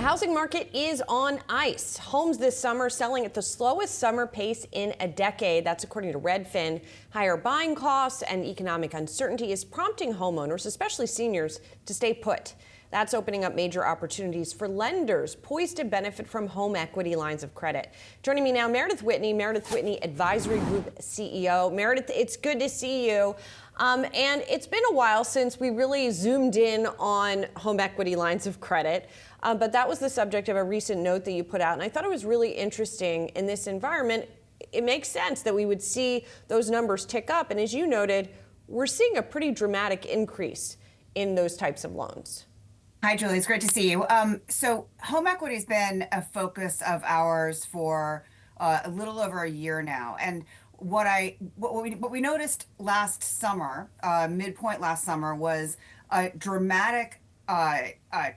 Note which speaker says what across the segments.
Speaker 1: The housing market is on ice. Homes this summer selling at the slowest summer pace in a decade. That's according to Redfin. Higher buying costs and economic uncertainty is prompting homeowners, especially seniors, to stay put. That's opening up major opportunities for lenders poised to benefit from home equity lines of credit. Joining me now, Meredith Whitney Advisory Group CEO. Meredith, it's good to see you. And it's been a while since we really zoomed in on home equity lines of credit. But that was the subject of a recent note that you put out. And I thought it was really interesting in this environment. It makes sense that we would see those numbers tick up. And as you noted, we're seeing a pretty dramatic increase in those types of loans.
Speaker 2: Hi, Julie. It's great to see you. So home equity has been a focus of ours for a little over a year now. And what we noticed last summer, midpoint last summer, was a dramatic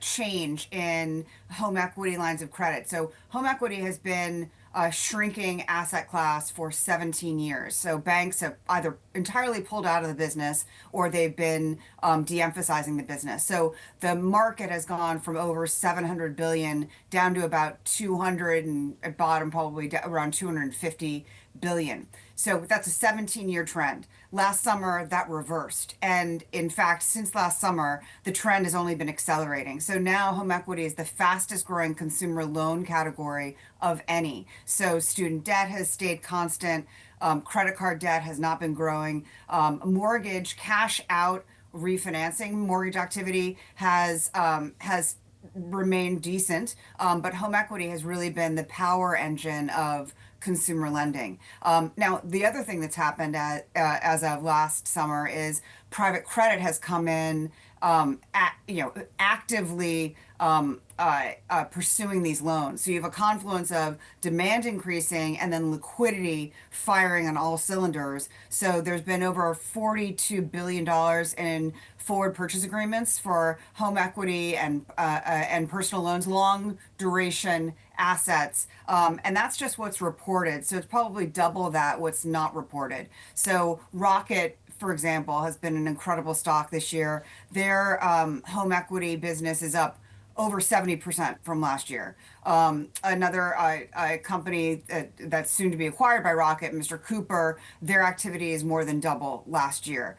Speaker 2: change in home equity lines of credit. So home equity has been a shrinking asset class for 17 years. So banks have either entirely pulled out of the business or they've been de-emphasizing the business. So the market has gone from over 700 billion down to about 200 and at bottom probably around 250 billion. So that's a 17-year trend. Last summer, that reversed. And in fact, since last summer, the trend has only been accelerating. So now home equity is the fastest growing consumer loan category of any. So student debt has stayed constant. Credit card debt has not been growing. Mortgage cash out refinancing mortgage activity has remained decent, but home equity has really been the power engine of consumer lending. Now, the other thing that's happened as of last summer is private credit has come in, actively pursuing these loans. So you have a confluence of demand increasing and then liquidity firing on all cylinders. So there's been over $42 billion in forward purchase agreements for home equity and personal loans, long duration assets. And that's just what's reported. So it's probably double that what's not reported. So Rocket, for example, has been an incredible stock this year. Their home equity business is up over 70% from last year. Another company that's soon to be acquired by Rocket, Mr. Cooper, their activity is more than double last year.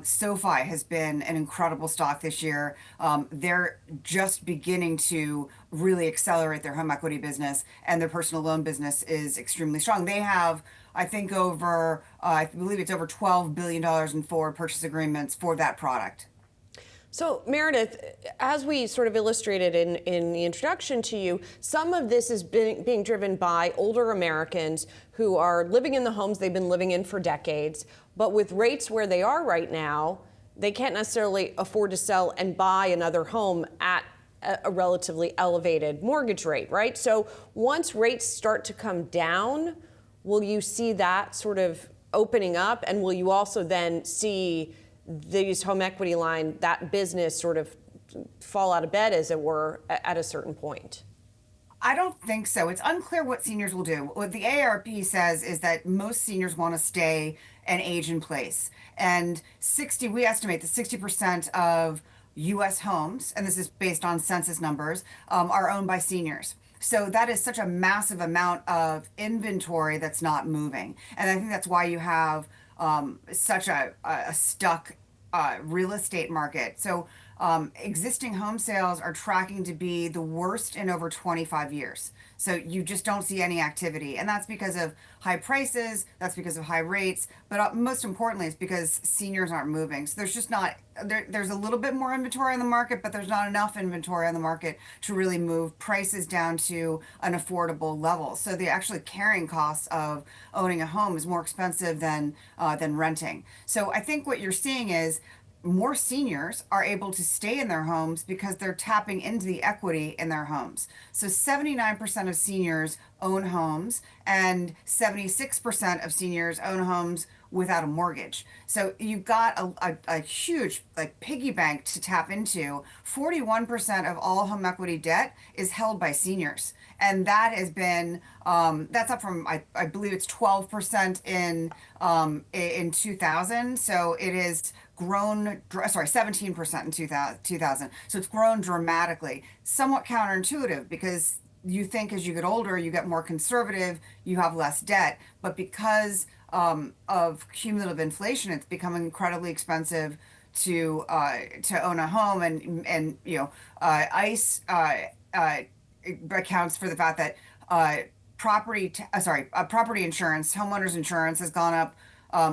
Speaker 2: SoFi has been an incredible stock this year. They're just beginning to really accelerate their home equity business, and their personal loan business is extremely strong. They have, I think, I believe it's over $12 billion in forward purchase agreements for that product.
Speaker 1: So, Meredith, as we sort of illustrated in the introduction to you, some of this is being driven by older Americans who are living in the homes they've been living in for decades, but with rates where they are right now, they can't necessarily afford to sell and buy another home at a relatively elevated mortgage rate, right? So once rates start to come down, will you see that sort of opening up, and will you also then see these home equity line, that business sort of fall out of bed, as it were, at a certain point?
Speaker 2: I don't think so. It's unclear what seniors will do. What the AARP says is that most seniors want to stay and age in place. And we estimate that 60% of US homes, and this is based on census numbers, are owned by seniors. So that is such a massive amount of inventory that's not moving. And I think that's why you have such a stuck real estate market. So existing home sales are tracking to be the worst in over 25 years. So you just don't see any activity. And that's because of high prices, that's because of high rates, but most importantly, it's because seniors aren't moving. So there's just not, there's a little bit more inventory on the market, but there's not enough inventory on the market to really move prices down to an affordable level. So the actually carrying costs of owning a home is more expensive than renting. So I think what you're seeing is more seniors are able to stay in their homes because they're tapping into the equity in their homes. So 79% of seniors own homes, and 76% of seniors own homes without a mortgage. So you've got a huge piggy bank to tap into. 41% of all home equity debt is held by seniors. And that has been, that's up from, I believe it's 12% in 2000. So it is grown, sorry, 17% in 2000. So it's grown dramatically, somewhat counterintuitive because you think as you get older, you get more conservative, you have less debt. But because of cumulative inflation, it's becoming incredibly expensive to own a home, and ICE accounts for the fact that property insurance, homeowners insurance has gone up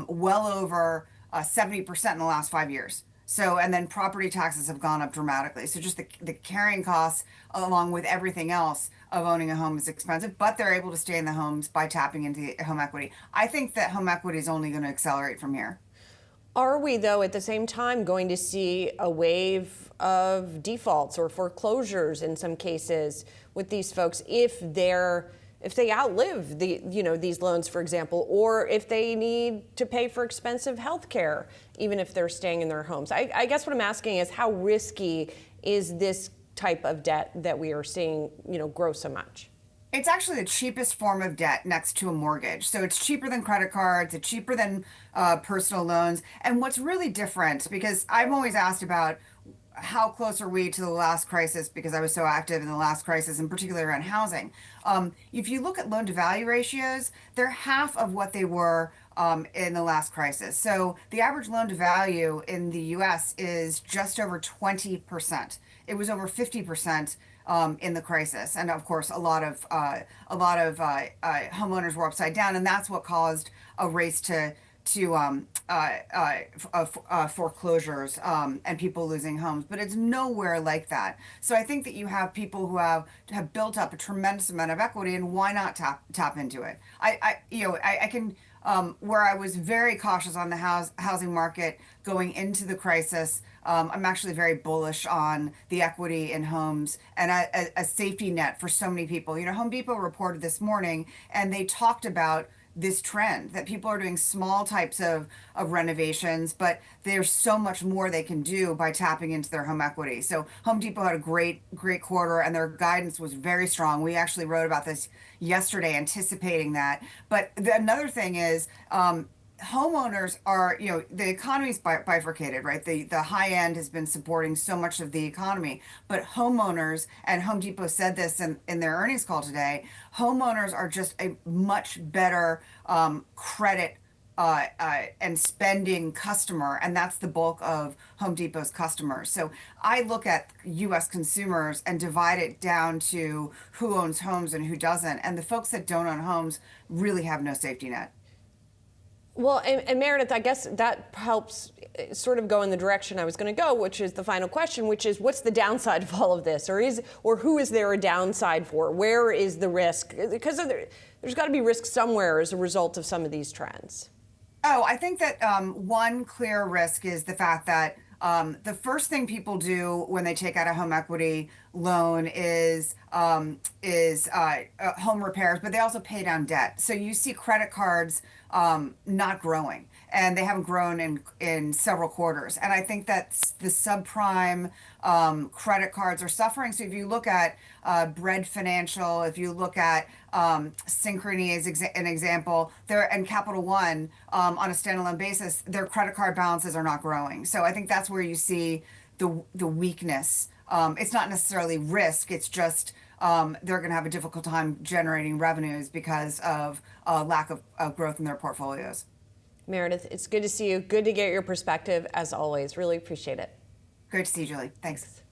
Speaker 2: well over 70% in the last 5 years. So, and then property taxes have gone up dramatically. So just the carrying costs along with everything else of owning a home is expensive, but they're able to stay in the homes by tapping into home equity. I think that home equity is only going to accelerate from here.
Speaker 1: Are we, though, at the same time going to see a wave of defaults or foreclosures in some cases with these folks if they outlive these loans, for example, or if they need to pay for expensive health care, even if they're staying in their homes? I guess what I'm asking is, how risky is this type of debt that we are seeing, grow so much?
Speaker 2: It's actually the cheapest form of debt next to a mortgage. So it's cheaper than credit cards, it's cheaper than personal loans. And what's really different, because I'm always asked about how close are we to the last crisis, because I was so active in the last crisis, in particular around housing. If you look at loan to value ratios, they're half of what they were in the last crisis. So the average loan to value in the US is just over 20%. It was over 50% in the crisis, and of course, a lot of homeowners were upside down, and that's what caused a race to foreclosures and people losing homes. But it's nowhere like that. So I think that you have people who have built up a tremendous amount of equity, and why not tap into it? I can. Where I was very cautious on the housing market going into the crisis, I'm actually very bullish on the equity in homes and a safety net for so many people. Home Depot reported this morning, and they talked about this trend that people are doing small types of renovations, but there's so much more they can do by tapping into their home equity. So Home Depot had a great quarter, and their guidance was very strong. We actually wrote about this yesterday, anticipating that. But another thing is, homeowners are, the economy's bifurcated, right? The high end has been supporting so much of the economy, but homeowners, and Home Depot said this in their earnings call today, homeowners are just a much better credit and spending customer, and that's the bulk of Home Depot's customers. So I look at U.S. consumers and divide it down to who owns homes and who doesn't, and the folks that don't own homes really have no safety net.
Speaker 1: Well, and Meredith, I guess that helps sort of go in the direction I was going to go, which is the final question, which is, what's the downside of all of this? Or who is there a downside for? Where is the risk? Because there's got to be risk somewhere as a result of some of these trends.
Speaker 2: Oh, I think that one clear risk is the fact that the first thing people do when they take out a home equity loan is home repairs, but they also pay down debt. So you see credit cards not growing, and they haven't grown in several quarters. And I think that the subprime credit cards are suffering. So if you look at Bread Financial, if you look at Synchrony as an example, and Capital One on a standalone basis, their credit card balances are not growing. So I think that's where you see the weakness. It's not necessarily risk, it's just they're going to have a difficult time generating revenues because of lack of growth in their portfolios.
Speaker 1: Meredith, it's good to see you. Good to get your perspective, as always. Really appreciate it.
Speaker 2: Great to see you, Julie. Thanks.